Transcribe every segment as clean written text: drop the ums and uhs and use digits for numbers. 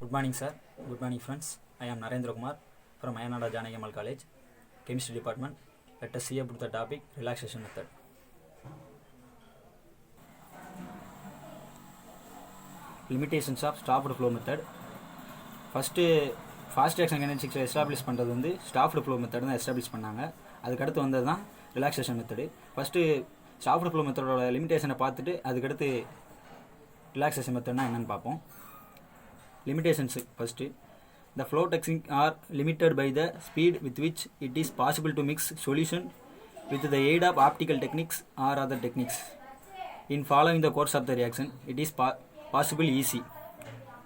Good morning, sir. Good morning, friends. I am Narendra Kumar from Ayanada Janagimal College, Chemistry Department. Let us see about the topic relaxation method. Limitations of stopped flow method. First, fast reaction kinetics establish பண்ணுறது வந்து stopped flow method தான் establish பண்ணாங்க. அதுக்கடுத்து வந்தது தான் relaxation method. First, stopped flow methodோட லிமிட்டேஷனை பார்த்துட்டு அதுக்கடுத்து relaxation methodனா என்னன்னு பார்ப்போம். Limitations first. The flow techniques are limited by the speed with which it is possible to mix solution with the aid of optical techniques or other techniques. In following the course of the reaction, it is possible easy.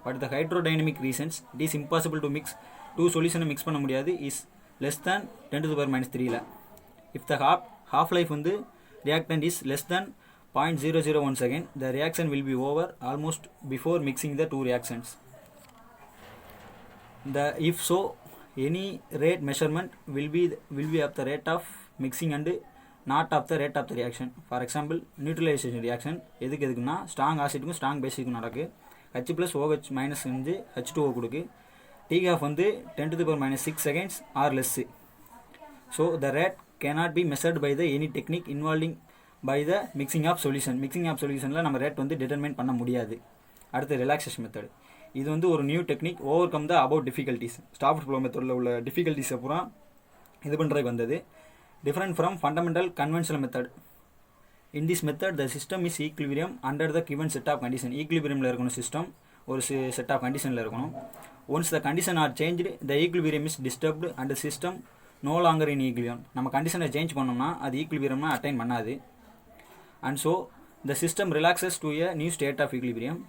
But the hydrodynamic reasons, it is impossible to mix two solutions mix பண்ண முடியாது is less than 10 to the power minus 3 ல. If the half life வந்து reactant is less than 0.001 second, the reaction will be over almost before mixing the two reactions. If so, any rate measurement will be of the rate of mixing and not of the rate of the reaction. For example, neutralization reaction எதுக்குன்னா strong acidக்கும் strong basicக்கும் நடக்கு. H plus OH minus வந்து H2O கொடுக்கு. T-half வந்து 10 to the power minus 6 seconds or less. So the rate cannot be measured by the any technique involving by the mixing of solution. Mixing of solutionல நம்ம rate வந்து determine பண்ண முடியாது. அடுத்து relaxation method. இது வந்து ஒரு new technique overcome the about difficulties. Stopped flow மெத்தடில் உள்ள டிஃபிகல்ட்டிஸை பூரா இது பண்ணுறதுக்கு வந்தது. Different from fundamental conventional method. In this method the system is equilibrium under the given set of condition. ஈக்லிபிரியமில் இருக்கணும் சிஸ்டம், ஒரு செட் ஆஃப் கண்டிஷனில் இருக்கணும். Once the condition are changed the equilibrium is disturbed and system no longer in equilibrium. நம்ம கண்டிஷனை change பண்ணோம்னா அது ஈக்லிபிரியம்னா அட்டைன் பண்ணாது. And so the system relaxes to a new state of equilibrium.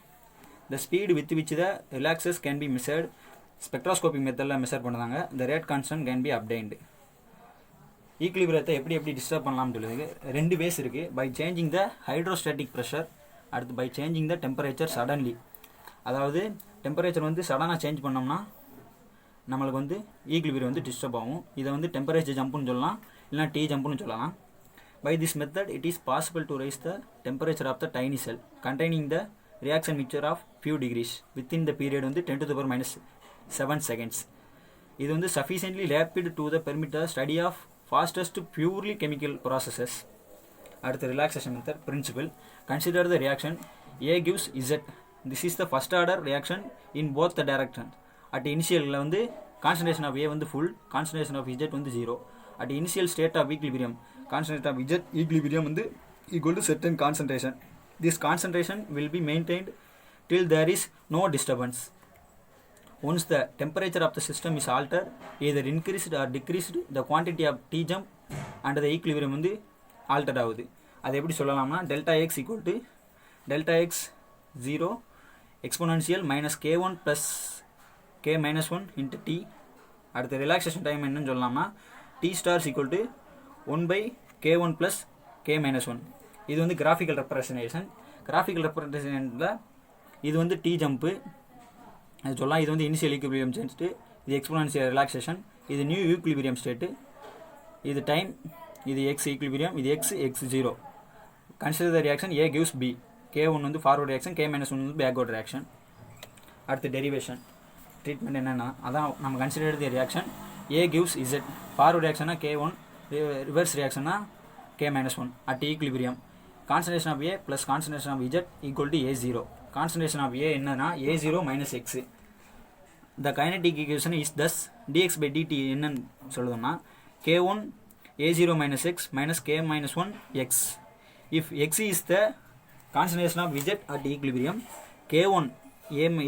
The speed with which the relaxes can be measured, spectroscopic method measure பண்ணுறாங்க. The rate constant can be obtained. ஈக்லிபிரியத்தை எப்படி disturb பண்ணலாம்னு சொல்லுது. ரெண்டு ways இருக்குது. By changing the hydrostatic pressure, அடுத்து by changing the temperature suddenly. அதாவது temperature வந்து சடனாக சேஞ்ச் பண்ணோம்னா நம்மளுக்கு வந்து ஈக்லிபிரியம் வந்து டிஸ்டர்ப் ஆகும். இதை வந்து டெம்பரேச்சர் ஜம்ப்னு சொல்லலாம், இல்லைனா டி ஜம்ப்னு சொல்லலாம். By this method, it is possible to raise the temperature of the tiny cell containing the reaction mixture of few degrees within the period வந்து 10 to the power minus 7 seconds. இது வந்து sufficiently rapid to the permit the study of fastest purely chemical processes. அடுத்து relaxation method principle. Consider the reaction A gives Z. This is the first order reaction in both the directions. At initial வந்து concentration of A வந்து full, concentration of Z வந்து 0. At initial state of equilibrium, concentration of Z equilibrium வந்து equal to certain concentration. This concentration will be maintained till there is no disturbance. Once the temperature of the system is altered, either increased or decreased, the quantity of T jump and the equilibrium வந்து altered ஆகுது. அது எப்படி சொல்லலாம்னா delta x equal to delta x 0 exponential minus k1 plus k minus 1 into t. அடுத்த relaxation time என்னன்னு சொல்லலாம்னா t star is equal to 1 by k1 plus k minus 1. இது வந்து கிராஃபிக்கல் ரெப்ரசன்டேஷன். கிராஃபிக்கல் ரெப்ரசன்டேஷனில் இது வந்து டி ஜம்ப்பு அது சொல்லலாம். இது வந்து இனிஷியல் ஈக்லிபிரியம் சேஞ்ச்டு, இது எக்ஸ்போனன்ஷியல் ரிலாக்ஸேஷன், இது நியூ ஈக்லிபிரியம் ஸ்டேட்டு, இது டைம், இது எக்ஸ் ஈக்லிபிரியம், இது x 0. Consider the reaction A gives B. K1 வந்து ஃபார்வர்ட் ரியாக்ஷன், K minus 1 வந்து பேக்வர்ட் ரியாக்ஷன். அடுத்து டெரிவேஷன் ட்ரீட்மெண்ட் என்னென்னா அதான் நம்ம consider the reaction A gives Z. Forward ரியாக்ஷனா K1, ரிவர்ஸ் ரியாக்ஷனா K minus 1 at equilibrium. Concentration of A plus concentration of Z equal to A0. Concentration of A என்னன்னா A0 minus X. The kinetic equation is thus dx by dt என்னன்னு சொல்லுதுன்னா K1 A0 minus X minus K minus 1 X. If X is the concentration of Z at equilibrium, K1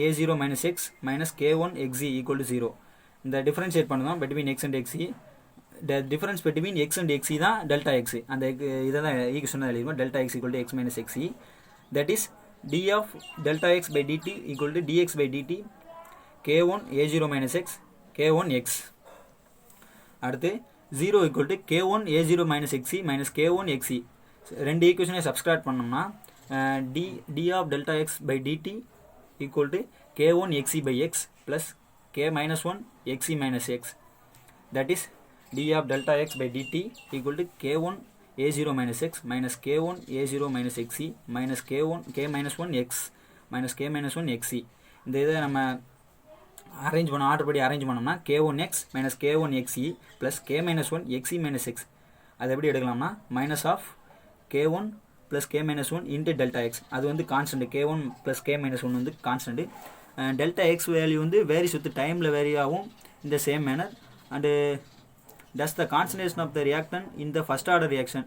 A0 minus X minus K1 Xz equal to 0. இந்த differentiate பண்ணுறோம் between X and Xz. The difference between x and xc தான் delta x. அந்த இதை தான் equation எழுதிருக்கோம். delta x equal to x minus xc. That is d of delta x by dt equal to dx by dt k1 a0 minus x k1 x. அடுத்து 0 equal to k1 a0 minus xc minus k1 xc. ரெண்டு ஈக்குவேஷனை subtract பண்ணோம்னா d of delta x by dt equal to k1 xc by x plus k minus 1 xc minus x. That is d of delta x by dt equal to k1 a0 minus x minus k1 a0 minus xc minus k minus 1 x minus k minus 1 xc. இந்த இதை நம்ம arrange பண்ண order படி arrange பண்ணோம்னா k1x minus k1xe plus k minus one x e minus x. அது எப்படி எடுக்கலாம்னா minus of k1 plus k minus one into delta x. அது வந்து constant, k1 plus k minus one வந்து கான்ஸ்டன்ட். டெல்டா எக்ஸ் வேல்யூ வந்து varies with டைமில் vary ஆகும் இந்த same manner. And thus the concentration of the reactant in the first order reaction.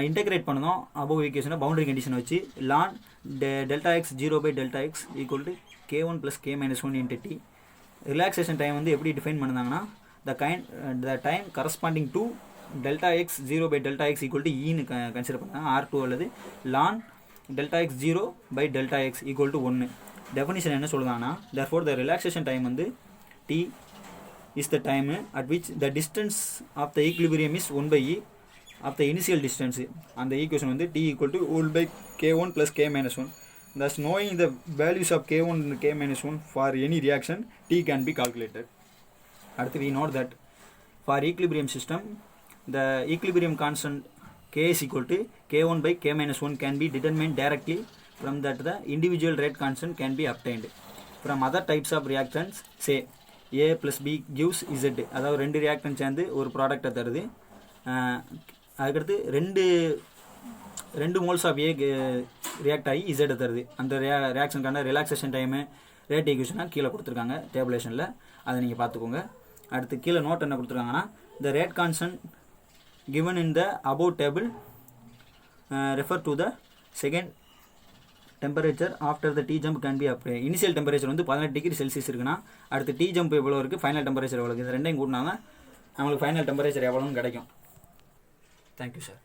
Integrate பண்ணணும் above ஈக்குவேஷனை boundary condition வச்சு ln delta x 0 by delta x equal to k1 plus k minus 1 into t. Relaxation time வந்து எப்படி define பண்ணுறாங்கன்னா the time corresponding to delta x 0 by delta x equal to ன்னு consider பண்ணாங்க. R2 அல்லது ln delta x 0 by delta x equal to 1. Definition என்ன சொல்லுதாங்கன்னா therefore the relaxation time வந்து t is the time at which the distance of the equilibrium is 1 by e of the initial distance. And the equation வந்து t equal to 1 by k1 plus k minus 1. Thus knowing the values of k1 and k minus 1 for any reaction, t can be calculated. அடுத்து we know that for equilibrium system the equilibrium constant k is equal to k1 by k minus 1 can be determined directly from that the individual rate constant can be obtained. From other types of reactants, say a plus b gives z. அதாவது ரெண்டு ரியாக்டன் சேர்ந்து ஒரு ப்ராடக்டை தருது. அதுக்கடுத்து ரெண்டு moles of A react ஆகி இசட்டை தருது. அந்த ரியாக்ஷனுக்கான ரிலாக்ஸேஷன் டைமு ரேட் ஈக்குவேஷனாக கீழே கொடுத்துருக்காங்க டேபிளேஷனில், அதை நீங்கள் பார்த்துக்கோங்க. அடுத்து கீழே நோட் என்ன கொடுத்துருக்காங்கன்னா the rate constant given in the above table refer to the second temperature after the T jump can be applied. Initial temperature வந்து 18 டிகிரி செல்சியஸ் இருக்குன்னா அடுத்து T ஜம்ப் எவ்வளோ இருக்குது, ஃபைனல் டெம்பரேச்சர் எவ்வளோ இருக்குது, இது ரெண்டையும் கூட்டினா தான் நம்மளுக்கு ஃபைனல் டெம்பரேச்சர் எவ்வளோன்னு கிடைக்கும். Thank you sir.